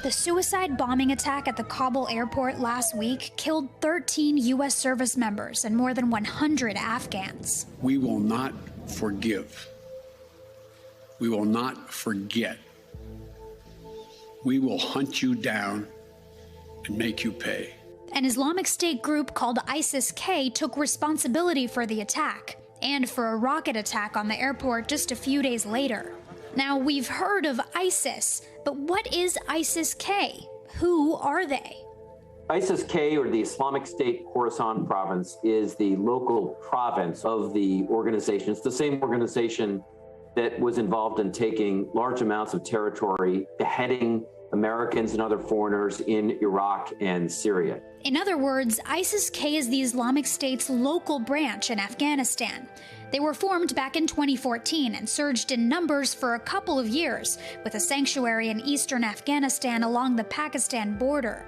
The suicide bombing attack at the Kabul airport last week killed 13 U.S. service members and more than 100 Afghans. We will not forgive. We will not forget. We will hunt you down and make you pay. An Islamic State group called ISIS-K took responsibility for the attack and for a rocket attack on the airport just a few days later. Now, we've heard of ISIS, but what is ISIS-K? Who are they? ISIS-K, or the Islamic State KHORASAN province, is the local province of the organization. It's the same organization that was involved in taking large amounts of territory, beheading Americans and other foreigners in Iraq and Syria. In other words, ISIS-K is the Islamic State's local branch in Afghanistan. They were formed back in 2014 and surged in numbers for a couple of years, with a sanctuary in eastern Afghanistan along the Pakistan border.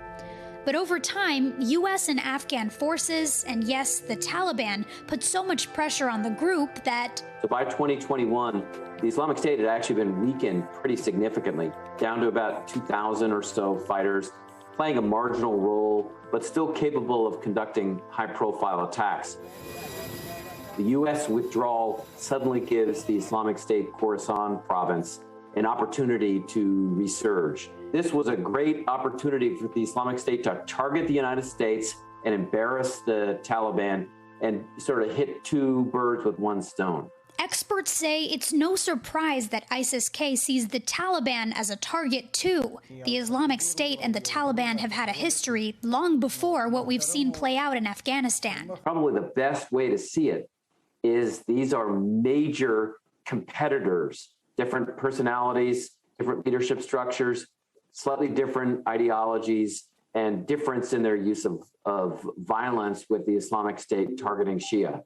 But over time, U.S. and Afghan forces, and yes, the Taliban, put so much pressure on the group that... So by 2021, the Islamic State had actually been weakened pretty significantly, down to about 2,000 or so fighters, playing a marginal role, but still capable of conducting high-profile attacks. The U.S. withdrawal suddenly gives the Islamic State KHORASAN province an opportunity to resurge. This was a great opportunity for the Islamic State to target the United States and embarrass the Taliban and sort of hit two birds with one stone. Experts say it's no surprise that ISIS-K sees the Taliban as a target too. The Islamic State and the Taliban have had a history long before what we've seen play out in Afghanistan. Probably the best way to see it is these are major competitors, different personalities, different leadership structures, slightly different ideologies, and difference in their use of violence with the Islamic State targeting Shia.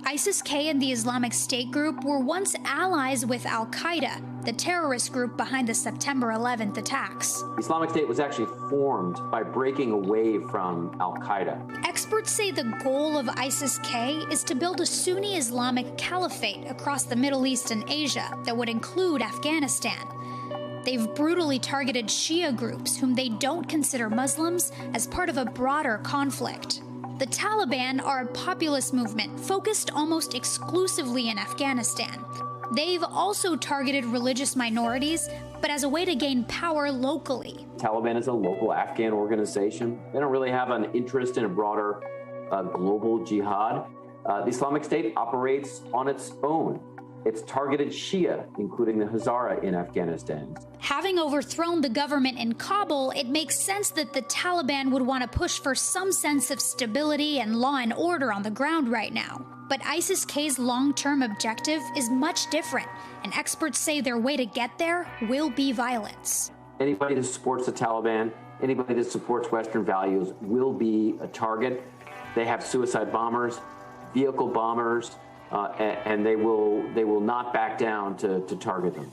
ISIS-K and the Islamic State group were once allies with Al-Qaeda, the terrorist group behind the September 11th attacks. The Islamic State was actually formed by breaking away from Al-Qaeda. Experts say the goal of ISIS-K is to build a Sunni Islamic caliphate across the Middle East and Asia that would include Afghanistan. They've brutally targeted Shia groups, whom they don't consider Muslims, as part of a broader conflict. The Taliban are a populist movement focused almost exclusively in Afghanistan. They've also targeted religious minorities, but as a way to gain power locally. Taliban is a local Afghan organization. They don't really have an interest in a broader global jihad. The Islamic State operates on its own. It's targeted Shia, including the Hazara in Afghanistan. Having overthrown the government in Kabul, it makes sense that the Taliban would want to push for some sense of stability and law and order on the ground right now. But ISIS-K's long-term objective is much different, and experts say their way to get there will be violence. Anybody that supports the Taliban, anybody that supports Western values will be a target. They have suicide bombers, vehicle bombers, and they will not back down to target them.